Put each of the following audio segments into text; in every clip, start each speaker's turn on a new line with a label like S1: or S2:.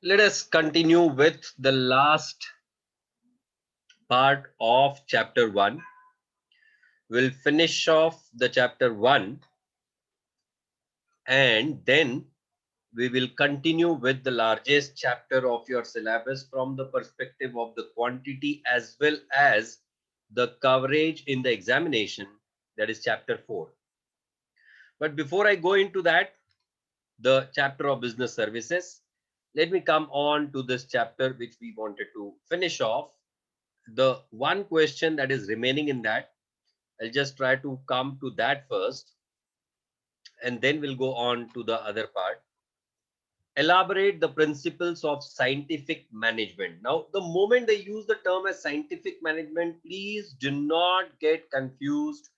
S1: Let us continue with the last part of chapter 1. We'll finish off the chapter 1 and then we will continue with the largest chapter of your syllabus from the perspective of the quantity as well as the coverage in the examination, that is chapter 4. But before I go into that, the chapter of business services, let me come on to this chapter which we wanted to finish off. The one question that is remaining in that, I'll just try to come to that first and then we'll go on to the other part. Elaborate the principles of scientific management. Now, the moment they use the term as scientific management, please do not get confused.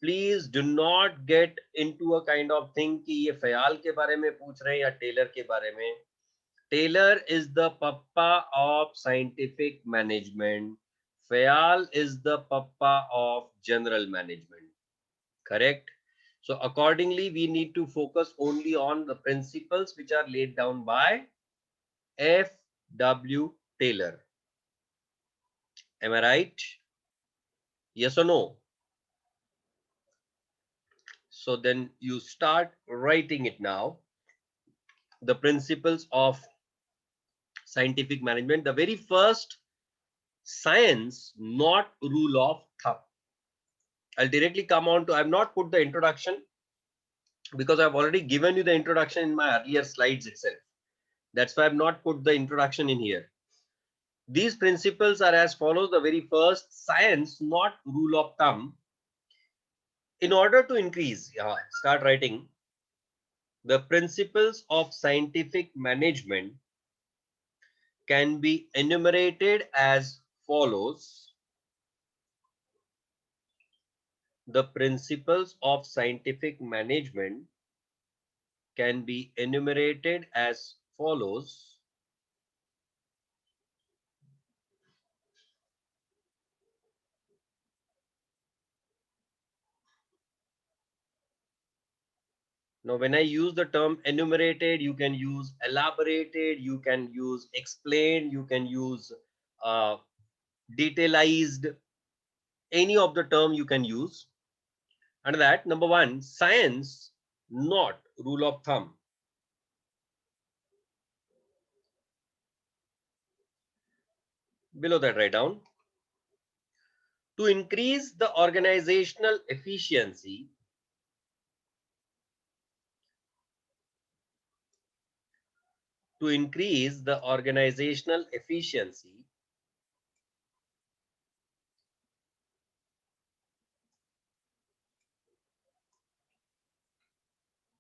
S1: Please do not get into a kind of thing कि ये ख्याल के बारे में पूछ रहे हैं या टेलर के बारे में. Taylor is the papa of scientific management. Fayal is the papa of general management. Correct? So accordingly, we need to focus only on the principles which are laid down by F. W. Taylor. Am I right? Yes or no? So then you start writing it now. The principles of scientific management. The very first science, not rule of thumb. I'll directly come on to, I've not put the introduction because I've already given you the introduction in my earlier slides itself. That's why I've not put the introduction in here. These principles are as follows. The very first, science, not rule of thumb. In order to increase, start writing. The principles of scientific management can be enumerated as follows. The principles of scientific management can be enumerated as follows. Now, when I use the term enumerated, you can use elaborated, you can use explained, you can use detailized, any of the term you can use. And that, number one, science, not rule of thumb. Below that, write down. To increase the organizational efficiency, to increase the organizational efficiency,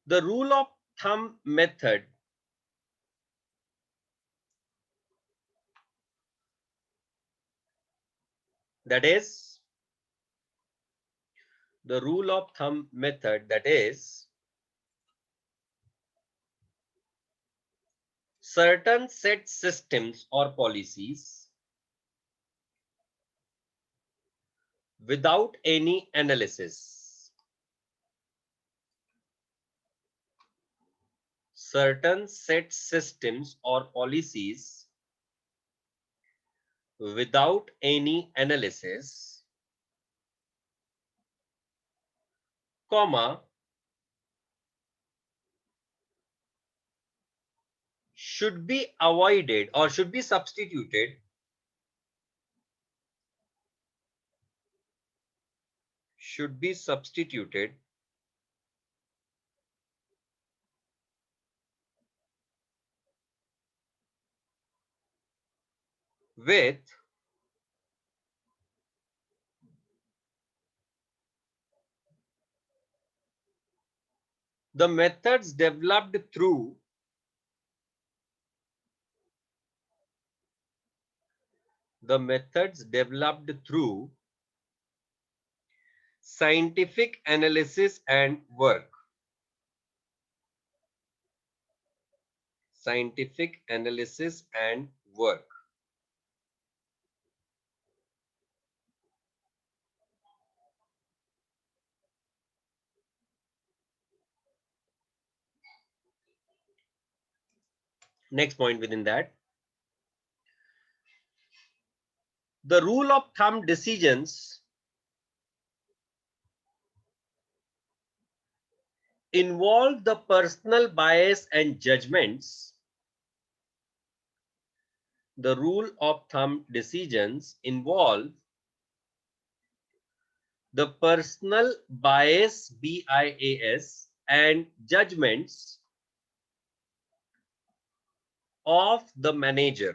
S1: the rule of thumb method that is the rule of thumb method that is certain set systems or policies without any analysis. Certain set systems or policies without any analysis, comma, should be avoided or should be substituted with the methods developed through scientific analysis and work. Scientific analysis and work. Next point within that, the rule of thumb decisions involve the personal bias and judgments. The rule of thumb decisions involve the personal bias, BIAS, and judgments of the manager.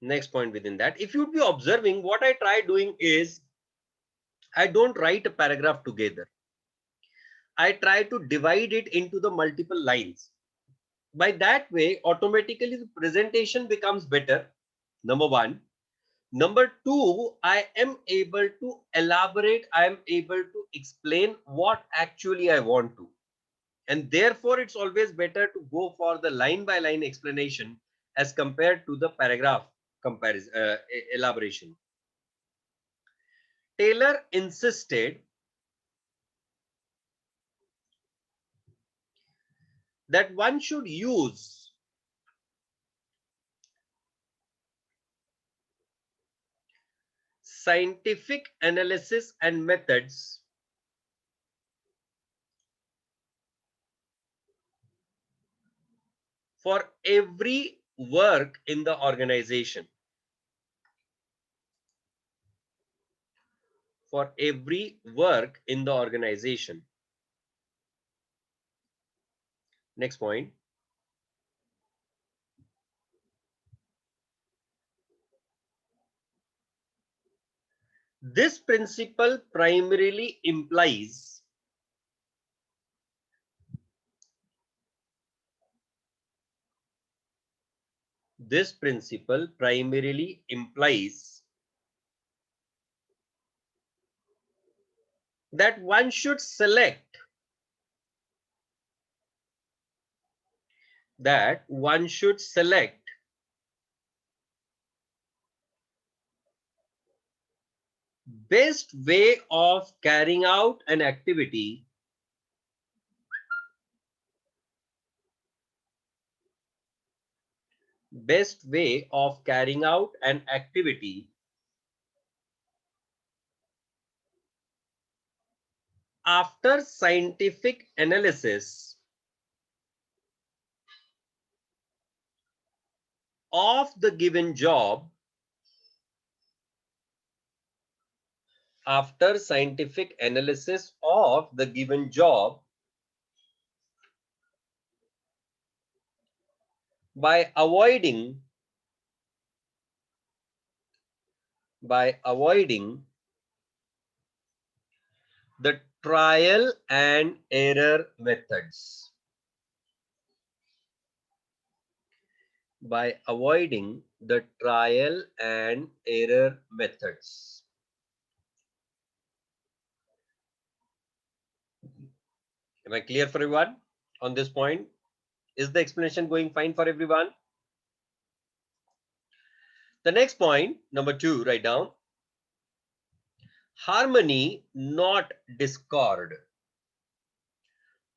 S1: Next point within that, if you'd be observing, what I try doing is I don't write a paragraph together. I try to divide it into the multiple lines. By that way, automatically the presentation becomes better. Number one. Number two, I am able to elaborate, I am able to explain what actually I want to. And therefore, it's always better to go for the line by line explanation as compared to the paragraph comparison, elaboration. Taylor insisted that one should use scientific analysis and methods for every work in the organization. For every work in the organization. Next point. This principle primarily implies that one should select best way of carrying out an activity after scientific analysis of the given job by avoiding the trial and error methods. By avoiding the trial and error methods. Am I clear for everyone on this point? Is the explanation going fine for everyone? The next point, number 2, write down. Harmony, not discord.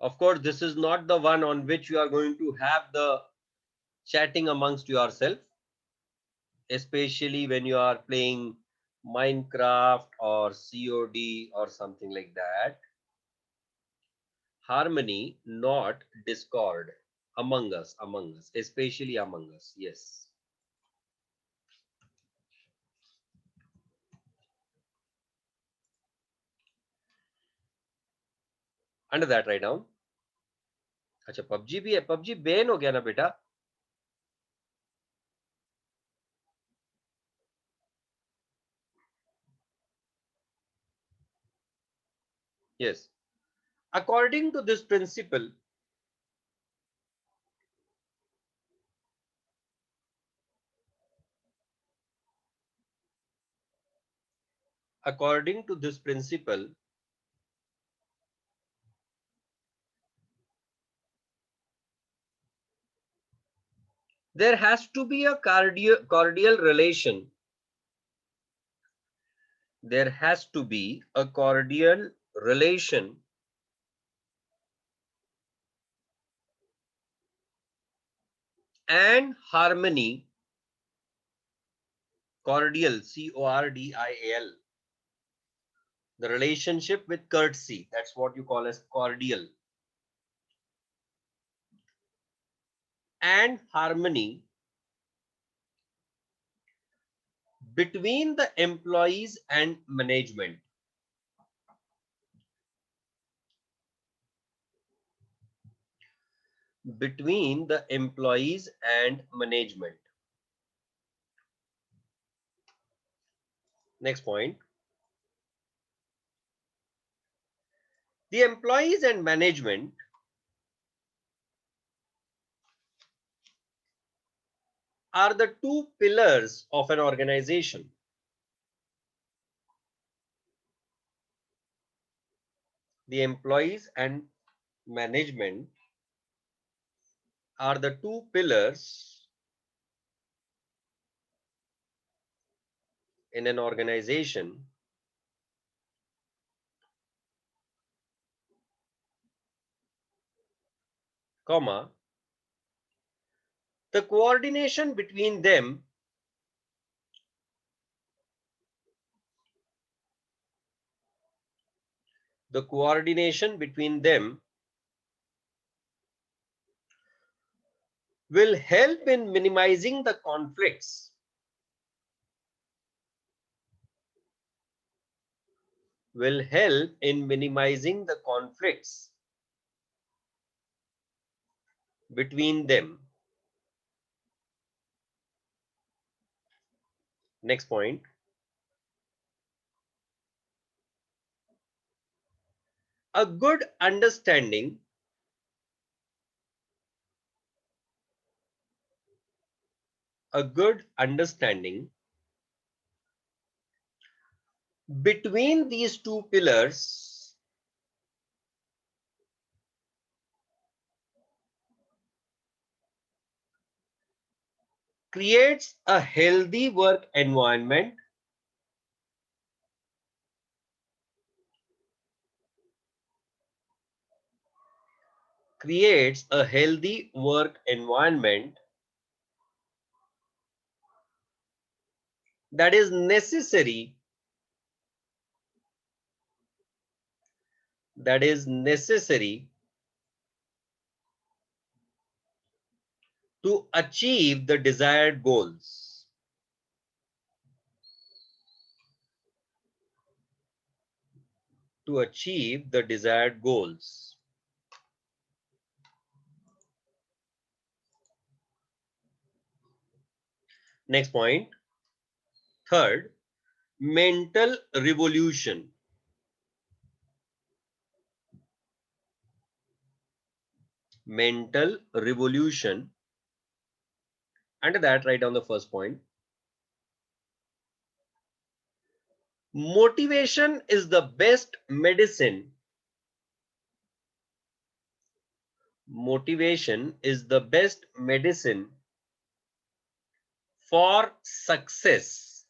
S1: Of course, this is not the one on which you are going to have the chatting amongst yourself, especially when you are playing Minecraft or COD or something like that. Harmony, not discord. Among us, especially among us. Yes. Under that, write down. अच्छा PUBG भी है, PUBG ban हो गया ना बेटा? Yes. According to this principle, there has to be a cordial relation there has to be a cordial relation and harmony. Cordial, Cordial. The relationship with courtesy, that's what you call as cordial. And harmony between the employees and management. Between the employees and management. Next point. The employees and management are the two pillars of an organization. The employees and management are the two pillars in an organization, comma, the coordination between them will help in minimizing the conflicts between them. Next point. A good understanding between these two pillars creates a healthy work environment that is necessary to achieve the desired goals. Next point. Third, mental revolution. Under that, write down the first point. Motivation is the best medicine. For success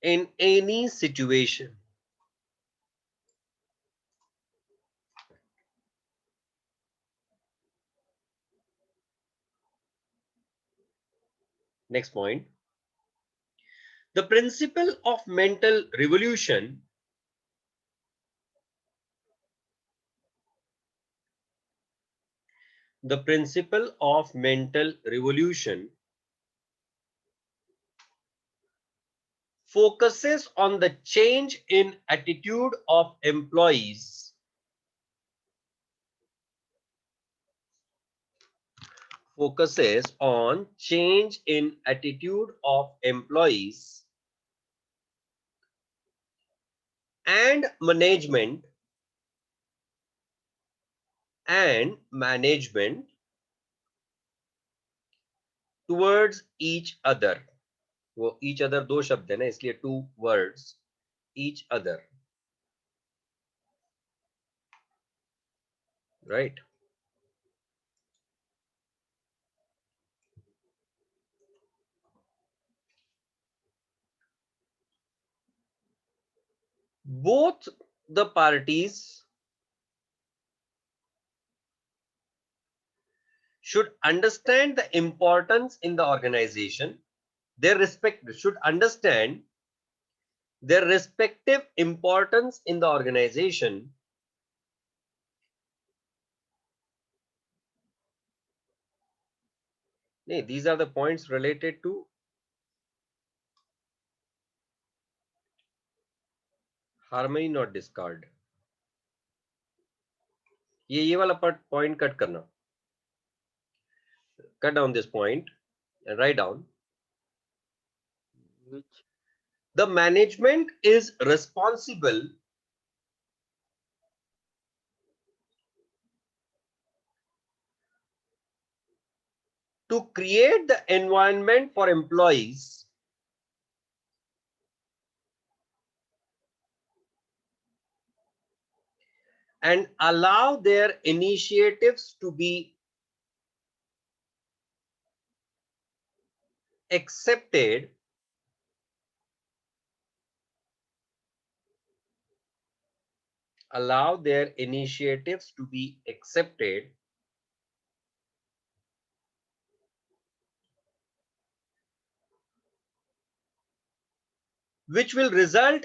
S1: in any situation. Next point. The principle of mental revolution focuses on the change in attitude of employees and management towards each other. वो each other दो शब्द है ना, इसलिए two words, each other, right? Both the parties should understand the importance in the organization. Their respect should understand their respective importance in the organization these are the points related to harmony not discard ये वाला point cut करना cut down this point and write down
S2: which
S1: the management is responsible to create the environment for employees and allow their initiatives to be accepted allow their initiatives to be accepted which will result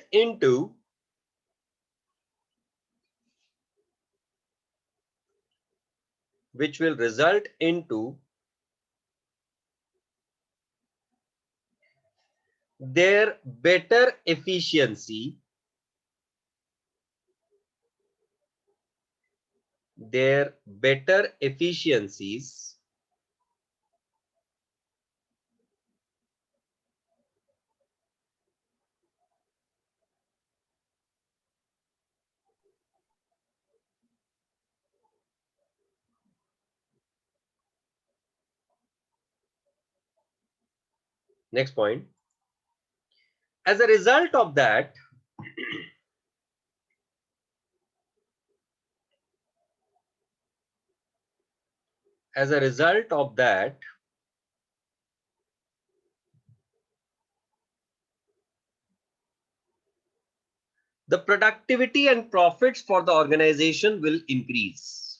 S1: into their better efficiency, their better efficiencies, next point. As a result of that, as a result of that, the productivity and profits for the organization will increase.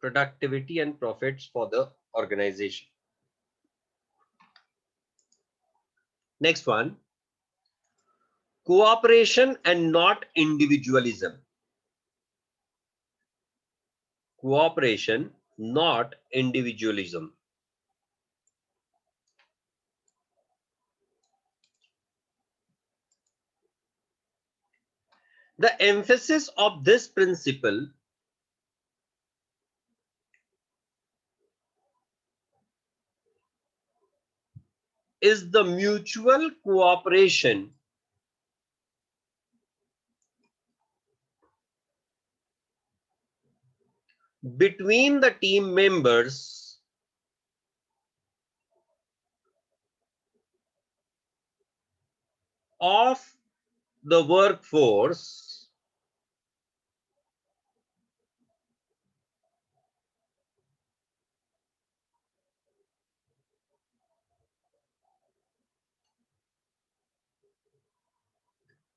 S1: Productivity and profits for the organization. Next one, cooperation and not individualism. Cooperation, not individualism. The emphasis of this principle is the mutual cooperation between the team members of the workforce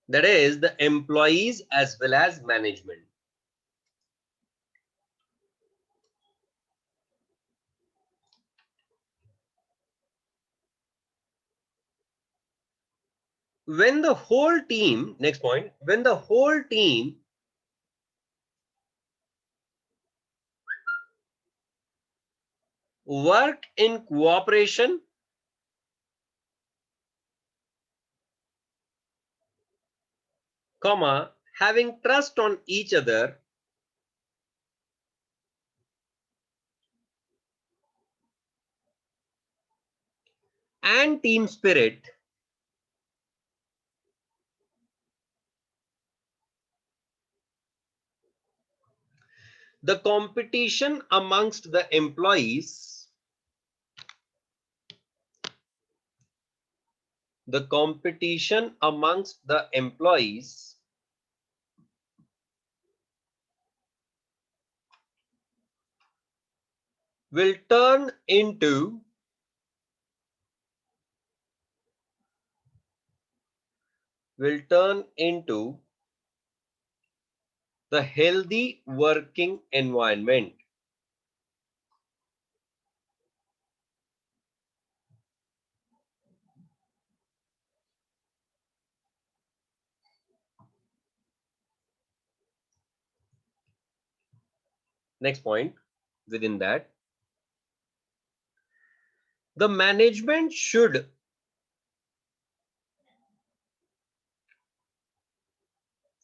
S1: that is the employees as well as management. When the whole team, next point, when the whole team work in cooperation, comma, having trust on each other, and team spirit, the competition amongst the employees the competition amongst the employees will turn into the healthy working environment. Next point within that, the management should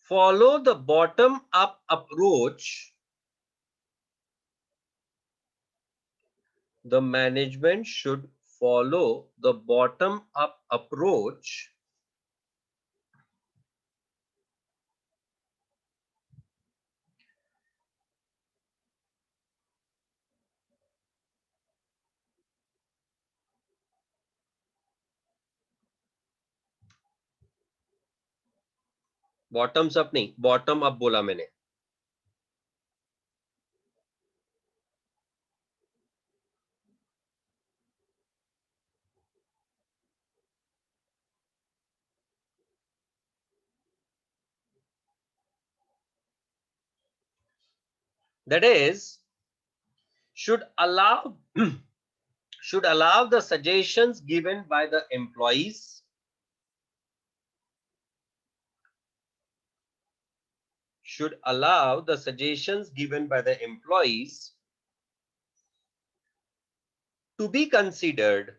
S1: follow the bottom-up approach. The management should follow the bottom-up approach bottoms up नहीं, bottom up बोला मैंने. That is, should allow should allow the suggestions given by the employees should allow the suggestions given by the employees to be considered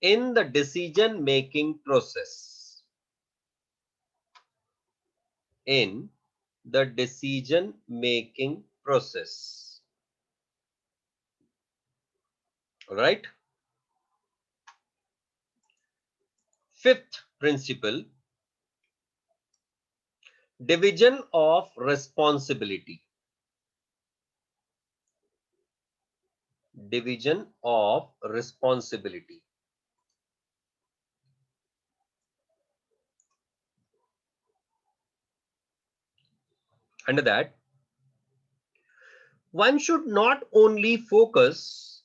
S1: in the decision making process. In the decision making process. All right. Fifth principle, division of responsibility. Division of responsibility. Under that, one should not only focus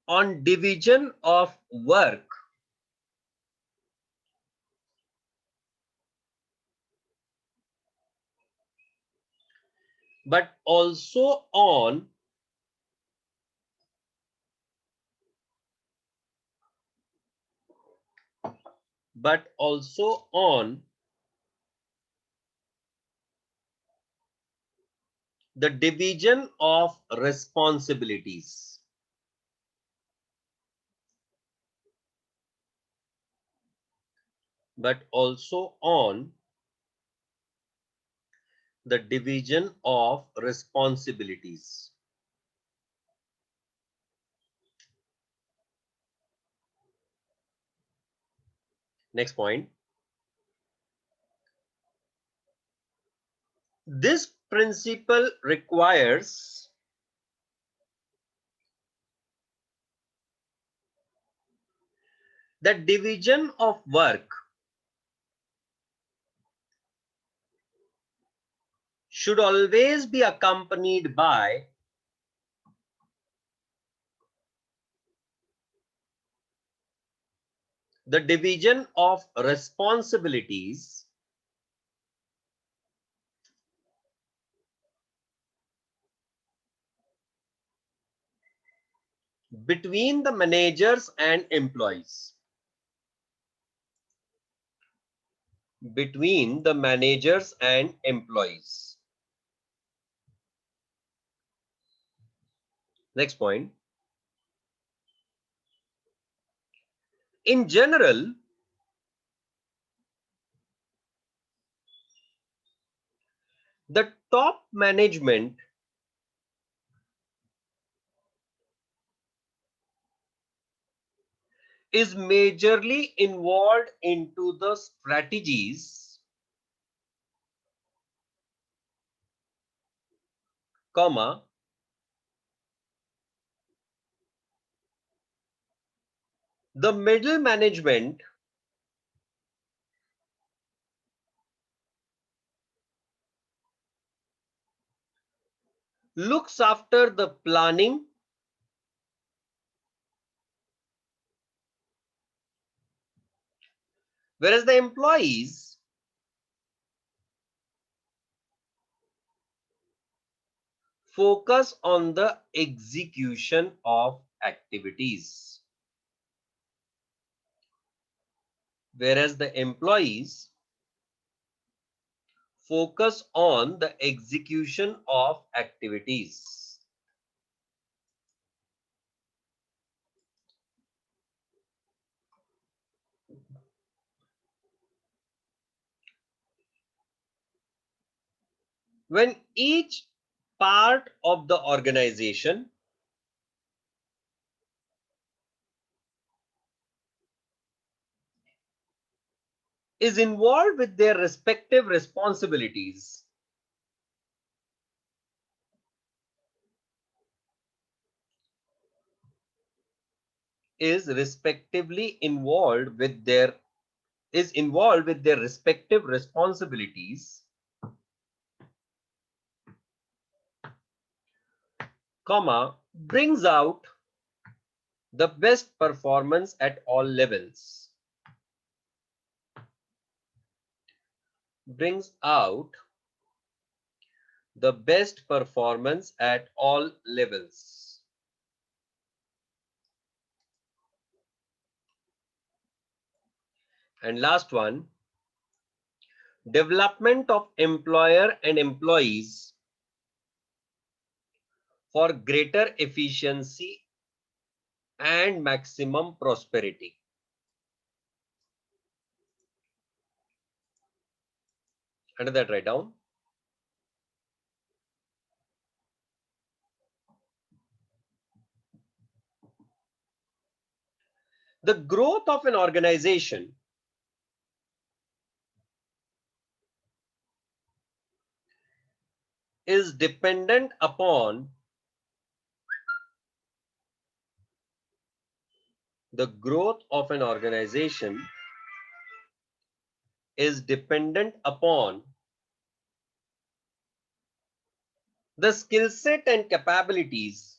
S1: on division of work, but also on the division of responsibilities. But also on the division of responsibilities. Next point. This principle requires that division of work should always be accompanied by the division of responsibilities between the managers and employees. Between the managers and employees. Next point. In general, the top management is majorly involved into the strategies, comma, the middle management looks after the planning, whereas the employees focus on the execution of activities. Whereas the employees focus on the execution of activities. When each part of the organization is involved with their respective responsibilities, is involved with their respective responsibilities, comma, brings out the best performance at all levels. Brings out the best performance at all levels. And last one, development of employer and employees for greater efficiency and maximum prosperity. Under that, write down. The growth of an organization is dependent upon the growth of an organization is dependent upon the skill set and capabilities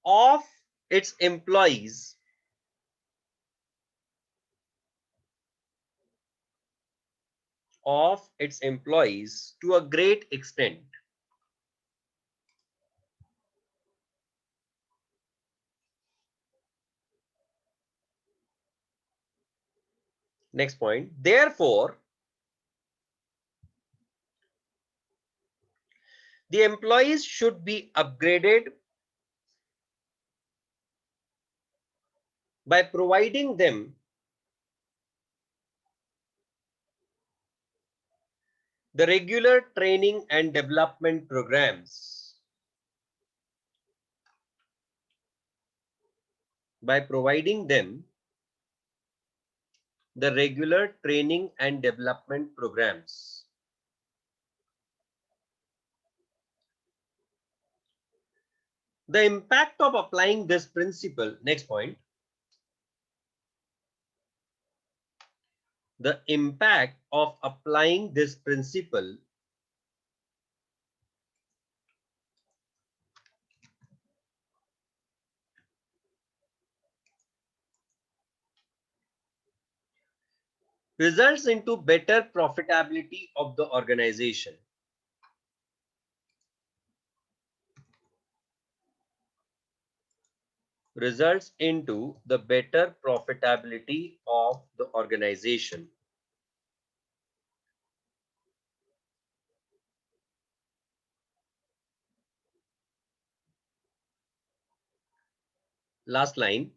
S1: of its employees to a great extent. Next point. Therefore, the employees should be upgraded by providing them the regular training and development programs. By providing them the regular training and development programs. The impact of applying this principle, next point. The impact of applying this principle results into better profitability of the organization. Results into the better profitability of the organization. Last line.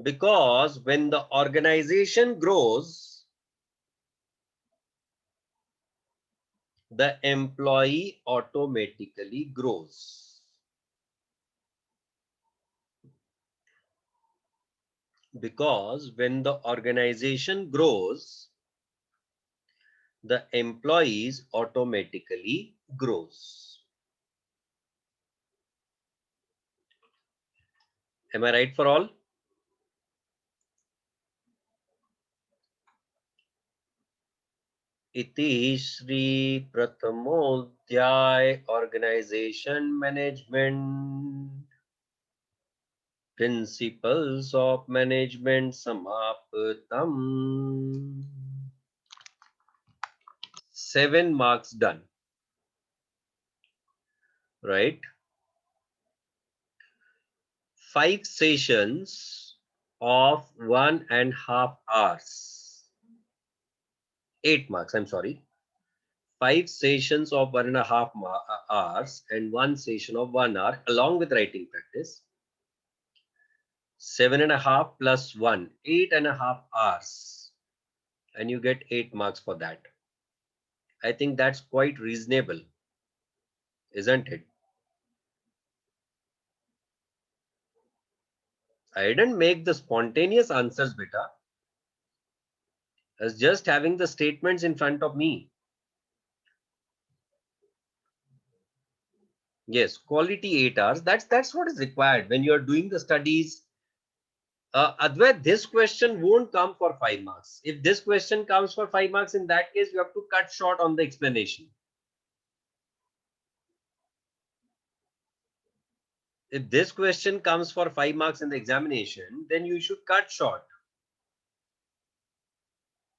S1: Because when the organization grows, the employee automatically grows. Because when the organization grows, the employees automatically grows. Am I right for all? Iti Shri Prathamodhyay Organization Management Principles of Management Samaptam. 7 marks done. Right? 5 sessions of 1.5 hours. 8 marks, I'm sorry. 5 sessions of 1.5 hours and 1 session of 1 hour along with writing practice. 7.5 plus 1, 8.5 hours. And you get 8 marks for that. I think that's quite reasonable, isn't it? I didn't make the spontaneous answers, beta. I was just having the statements in front of me. Yes, quality 8 hours. That's what is required when you are doing the studies. Advait, this question won't come for 5 marks. If this question comes for 5 marks, in that case, you have to cut short on the explanation. If this question comes for 5 marks in the examination, then you should cut short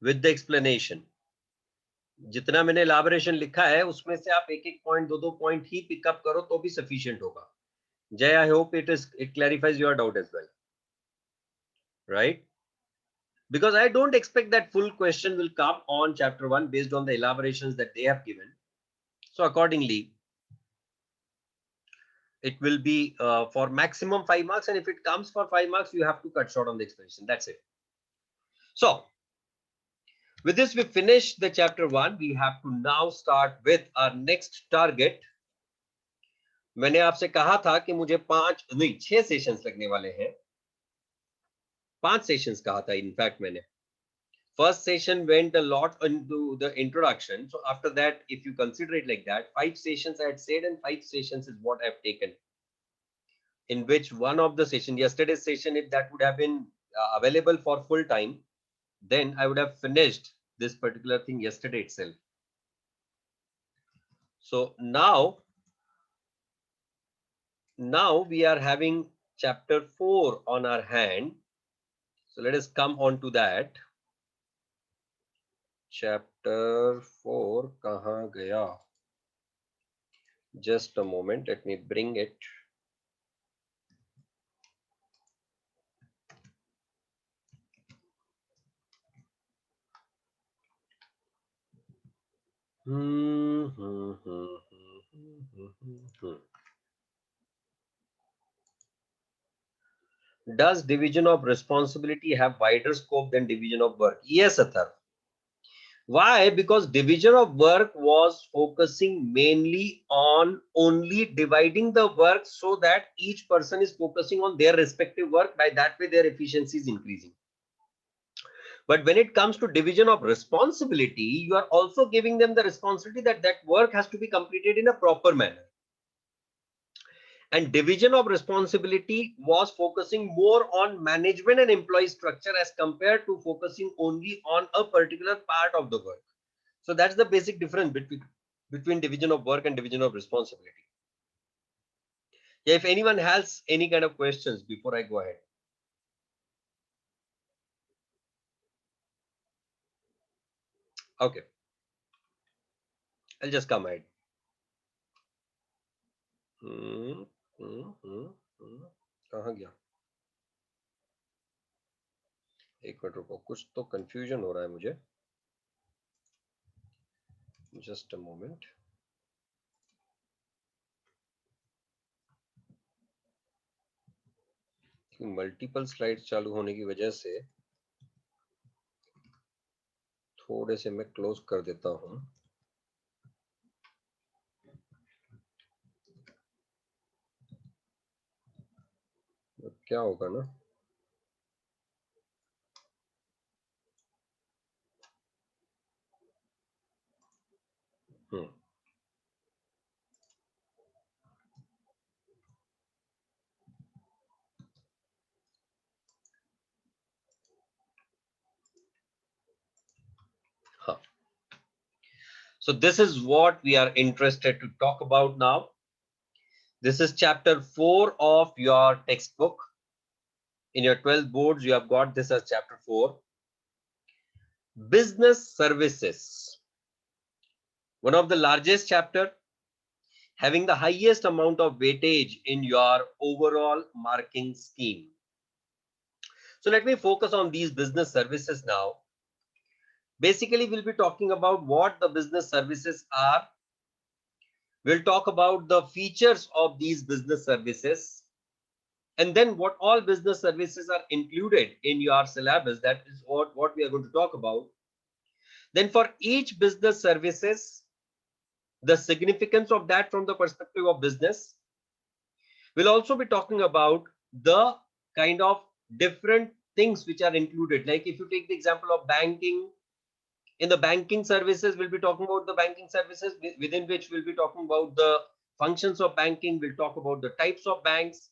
S1: with the explanation. जितना मैंने elaboration लिखा है उसमें से आप एक एक point दो पॉइंट ही पिकअप करो तो भी sufficient होगा. Jay, I hope it clarifies your doubt as well, right? Because I don't expect that full question will come on chapter 1 based on the elaborations that they have given. So accordingly, it will be for maximum 5 marks, and if it comes for 5 marks, you have to cut short on the explanation. That's it. So with this, we finish the chapter 1. We have to now start with our next target. मैंने आपसे कहा था कि मुझे 6 sessions लगने वाले हैं. 5 sessions कहा था इनफैक्ट मैंने. First session went a lot into the introduction. So after that, if you consider it like that, 5 sessions I had said, and 5 sessions is what I've taken. In which one of the session, yesterday's session, if that would have been available for full time, then I would have finished this particular thing yesterday itself. So now we are having chapter 4 on our hand. So let us come on to that. Chapter 4 kahan gaya? Just a moment, let me bring it. Does division of responsibility have wider scope than division of work? Yes, Athar. Why? Because division of work was focusing mainly on only dividing the work so that each person is focusing on their respective work. By that way, their efficiency is increasing. But when it comes to division of responsibility, you are also giving them the responsibility that that work has to be completed in a proper manner. And division of responsibility was focusing more on management and employee structure as compared to focusing only on a particular part of the work. So that's the basic difference between division of work and division of responsibility. Yeah, if anyone has any kind of questions before I go ahead. Okay. I'll just come ahead. कहाँ गया? एक minute रुको, कुछ तो confusion हो रहा है मुझे. Just a moment. Multiple slides चालू होने की वजह से थोड़े से मैं क्लोज कर देता हूं. क्या होगा ना, हाँ. So this is what we are interested to talk about now. This is chapter 4 of your textbook. In your 12 boards, you have got this as chapter 4. Business services. One of the largest chapter, having the highest amount of weightage in your overall marking scheme. So let me focus on these business services now. Basically, we'll be talking about what the business services are. We'll talk about the features of these business services, and then what all business services are included in your syllabus. That is what we are going to talk about. Then for each business services, the significance of that from the perspective of business. We'll also be talking about the kind of different things which are included. Like if you take the example of banking, in the banking services, we'll be talking about the banking services, within which we'll be talking about the functions of banking. We'll talk about the types of banks.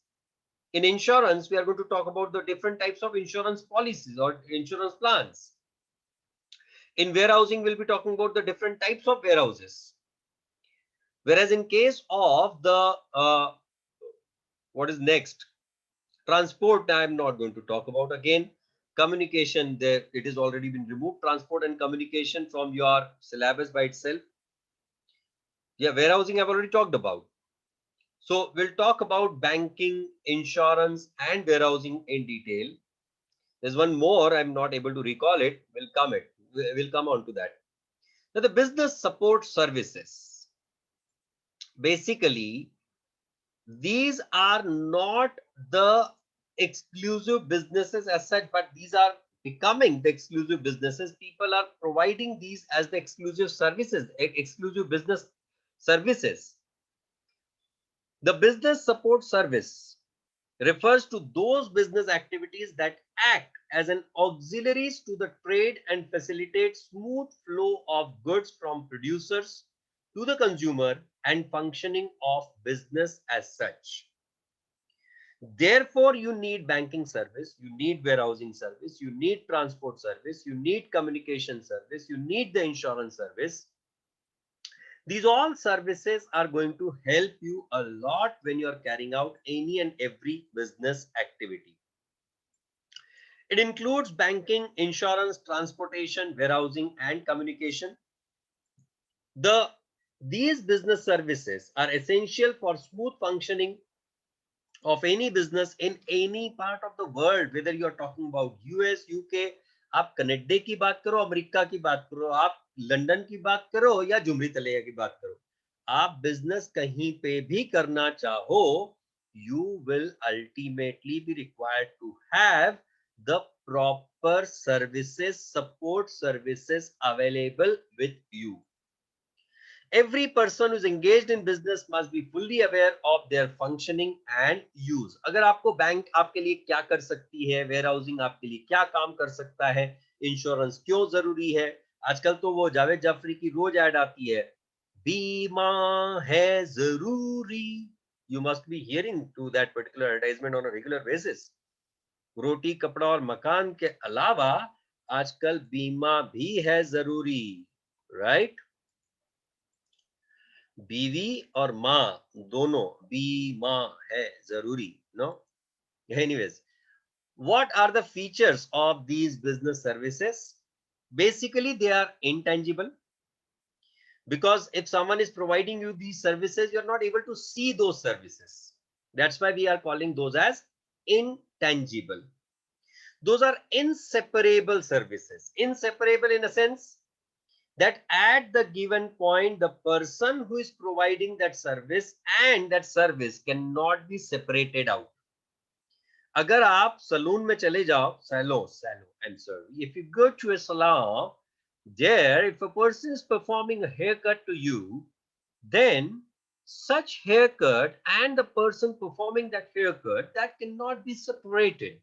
S1: In insurance, we are going to talk about the different types of insurance policies or insurance plans. In warehousing, we'll be talking about the different types of warehouses. Whereas in case of the what is next, transport, I'm not going to talk about again. Communication, there it is already been removed. Transport and communication from your syllabus by itself. Yeah, warehousing I've already talked about. So we'll talk about banking, insurance, and warehousing in detail. There's one more, I'm not able to recall it. We'll come on to that. Now, the business support services. Basically, these are not the exclusive businesses as such, but these are becoming the exclusive businesses. People are providing these as the exclusive services, exclusive business services. The business support service refers to those business activities that act as an auxiliaries to the trade and facilitate smooth flow of goods from producers to the consumer and functioning of business as such. Therefore, you need banking service, you need warehousing service, you need transport service, you need communication service, you need the insurance service. These all services are going to help you a lot when you are carrying out any and every business activity. It includes banking, insurance, transportation, warehousing, and communication. These business services are essential for smooth functioning of any business in any part of the world, whether you are talking about US, UK, आप Canada की बात करो, America की बात करो, आप London की बात करो या जुमरी तलैया की बात करो, आप बिजनेस कहीं पे भी करना चाहो, you will ultimately be required to have the proper services, support services available with you. Every person who is engaged in business must be fully aware of their functioning and use. अगर आपको bank आपके लिए क्या कर सकती है, warehousing आपके लिए क्या काम कर सकता है, इंश्योरेंस क्यों जरूरी है, आजकल तो वो जावेद जाफरी की रोज ऐड आती है, बीमा है जरूरी. You must be hearing to that particular advertisement on a regular basis. रोटी कपड़ा और मकान के अलावा आजकल बीमा भी है जरूरी, राइट? बीवी और माँ दोनों बीमा है जरूरी, no? Anyways, what are the features of these business services? Basically, they are intangible, because if someone is providing you these services, you're not able to see those services. That's why we are calling those as intangible. Those are inseparable services. Inseparable in a sense that at the given point, the person who is providing that service and that service cannot be separated out. अगर आप salon में चले जाओ, I'm sorry, if you go to a salon, there if a person is performing a haircut to you, then such haircut and the person performing that haircut, that cannot be separated.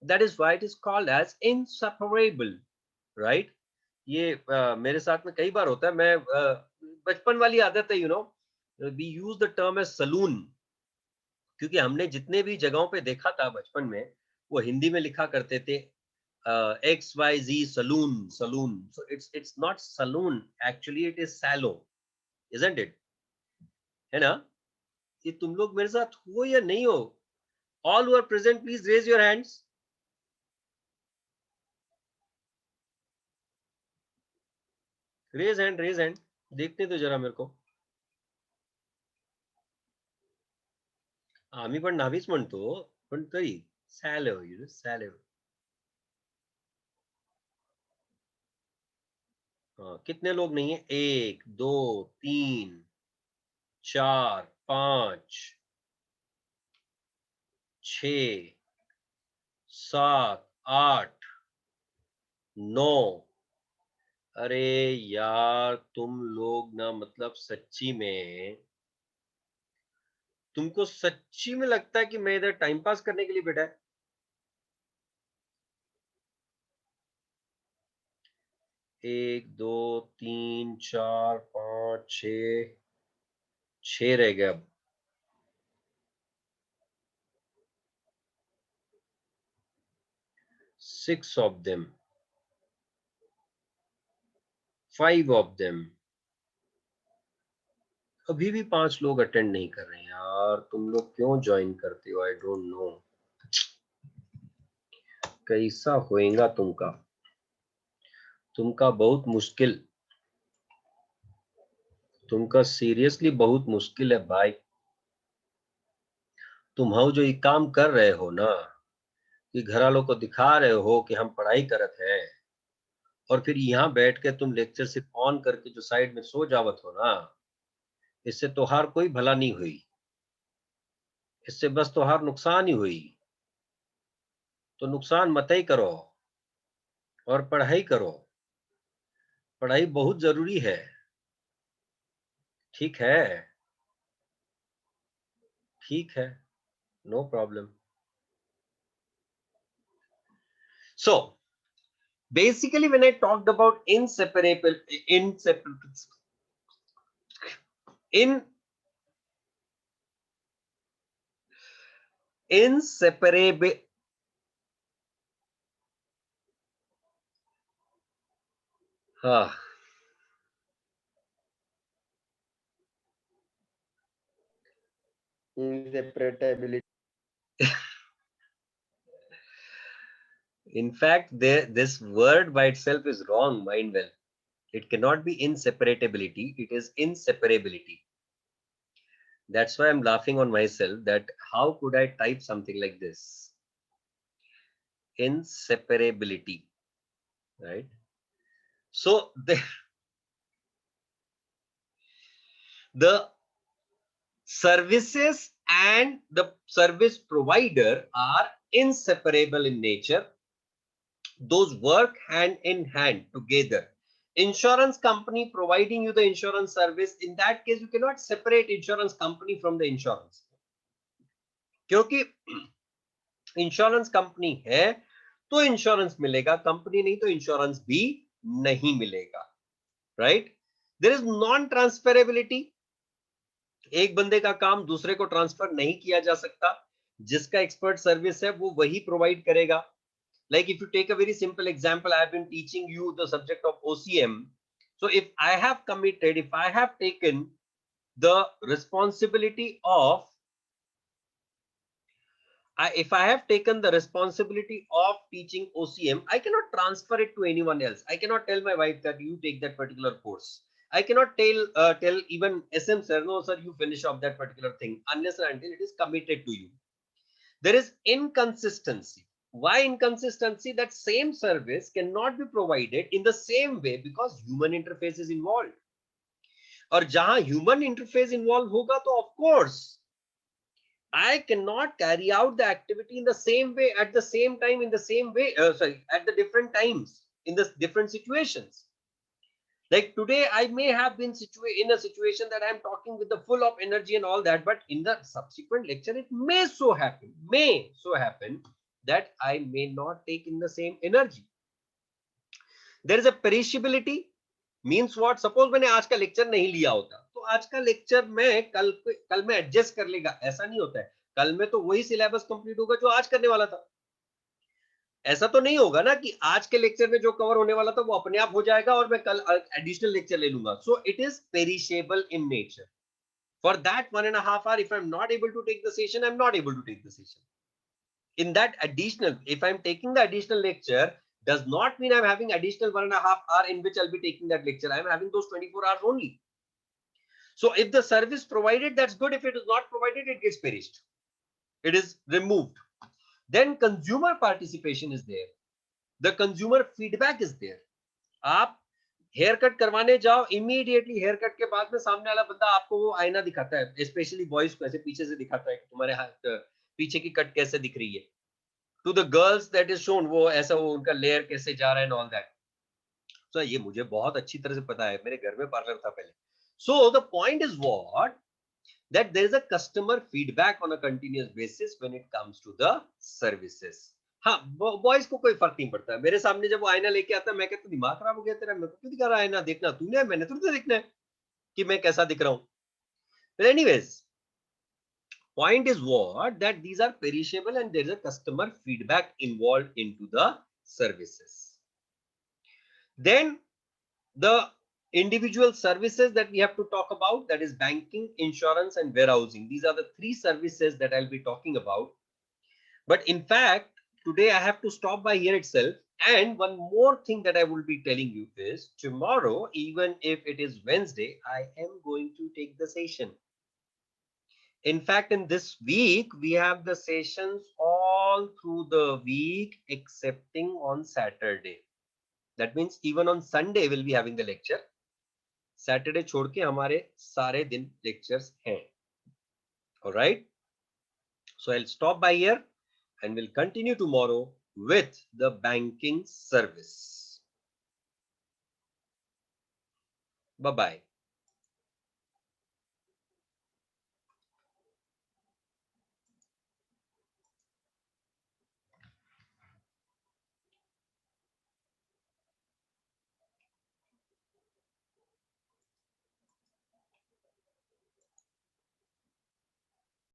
S1: That is why it is called as inseparable, right? ये मेरे साथ में कई बार होता है. मैं बचपन वाली आदत है, we use the term as saloon, क्योंकि हमने जितने भी जगहों पे देखा था बचपन में, वो हिंदी में लिखा करते थे XYZ saloon, saloon. So it's not saloon, actually it is salon, isn't it? है ना? ये तुम लोग मेरे साथ हो या नहीं हो? All who are present, please raise your hands. Raise hand, raise hand. देखते तो जरा मेरे को. आम्ही पण नाहीच म्हणतो, पण तरी सॅलो, सॅलो. कितने लोग नहीं है? 1 2 3 4 5 6 7 8 9. अरे यार, तुम लोग ना, मतलब सच्ची में, तुमको सच्ची में लगता है कि मैं इधर टाइम पास करने के लिए बैठा है? 1 2 3 4 5 6 रह गए अब. 6 of them, 5 of them. अभी भी 5 लोग अटेंड नहीं कर रहे हैं यार. तुम लोग क्यों ज्वाइन करते हो? I don't know. कैसा होएगा तुमका बहुत मुश्किल. तुमका सीरियसली बहुत मुश्किल है भाई. तुम हो जो ये काम कर रहे हो ना, कि घर वालों को दिखा रहे हो कि हम पढ़ाई करत हैं, और फिर यहाँ बैठ के तुम लेक्चर सिर्फ ऑन करके जो साइड में सो जावत हो ना, इससे तोहार कोई भला नहीं हुई. इससे बस तोहार नुकसान ही हुई. तो नुकसान मत ही करो और पढ़ाई करो. पढ़ाई बहुत जरूरी है. ठीक है, ठीक है, no problem. So basically, when I talked about inseparable, हाँ,
S2: Inseparability.
S1: in fact, this word by itself is wrong, mind well. It cannot be inseparability, it is inseparability. That's why I'm laughing on myself, that how could I type something like this? Inseparability, right? So the services and the service provider are inseparable in nature. Those work hand in hand together. Insurance company providing you the insurance service, in that case you cannot separate insurance company from the insurance, क्योंकि insurance company है तो insurance मिलेगा, company नहीं तो insurance भी नहीं मिलेगा, right? There is non transferability. एक बंदे का काम दूसरे को ट्रांसफर नहीं किया जा सकता. जिसका एक्सपर्ट सर्विस है वो वही प्रोवाइड करेगा. Like if you take a very simple example, I have been teaching you the subject of OCM. So if I have taken the responsibility of, if I have taken the responsibility of teaching OCM, I cannot transfer it to anyone else. I cannot tell my wife that you take that particular course. I cannot tell even SM sir, no sir, you finish off that particular thing, unless and until it is committed to you. There is inconsistency. Why inconsistency? That same service cannot be provided in the same way because human interface is involved. और जहां human interface involved होगा तो of course I cannot carry out the activity in the same way at the same time in the same way, at the different times in the different situations. Like today, I may have been in a situation that I'm talking with the full of energy and all that, but in the subsequent lecture, it may so happen that I may not take in the same energy. There is a perishability. Means what, suppose मैंने आज का lecture नहीं लिया होता तो आज का lecture मैं कल में एडजस्ट कर लेगा, ऐसा नहीं होता है। कल में तो वही सिलेबस कंप्लीट होगा जो आज करने वाला था। ऐसा तो नहीं होगा ना कि आज के लेक्चर में जो कवर होने वाला था वो अपने आप हो जाएगा और मैं कल एडिशनल लेक्चर ले लूंगा। So it is perishable in nature. For that 1.5 hour, if I'm not able to take the session, I'm not able to take the session. In that additional, if I'm taking the additional lecture, does not mean I'm having additional 1.5 hour in which I'll be taking that lecture. I'm having those 24 hours only. So if the service provided, that's good. If it is not provided, it gets perished. It is removed. Then consumer participation is there. The consumer feedback is there. आप hair cut करवाने जाओ, immediately hair cut के बाद में सामने वाला बंदा आपको वो आईना दिखाता है, स्पेशली बॉयज को ऐसे पीछे से दिखाता है कि तुम्हारे हाथ पीछे की कट कैसे दिख रही है। To the girls that is shown, वो ऐसा वो उनका लेयर कैसे जा रहा है एंड ऑल दैट। सो ये मुझे बहुत अच्छी तरह से पता है, मेरे घर में पार्लर था पहले। So the point is what, that there is a customer feedback on a continuous basis when it comes to the services. हाँ, बॉयज को कोई फर्क नहीं पड़ता है। मेरे सामने जब वो आईना लेके आता है, मैं कहता हूँ दिमाग खराब हो गया तेरा, मैं क्यों दिखा रहा है आईना, देखना तूने है, मैंने थोड़ी देखना है कि मैं कैसा दिख रहा हूँ। But anyways, point is what, that these are perishable and there is a customer feedback involved into the services. Then the individual services that we have to talk about, that is banking, insurance and warehousing. These are the three services that I'll be talking about. But in fact, today I have to stop by here itself. And one more thing that I will be telling you is tomorrow, even if it is Wednesday, I am going to take the session. In fact, in this week, we have the sessions all through the week, excepting on Saturday. That means even on Sunday, we'll be having the lecture. Saturday छोड़ के हमारे सारे दिन lectures हैं। Alright, so I will stop by here and we'll continue tomorrow with the banking service. Bye bye.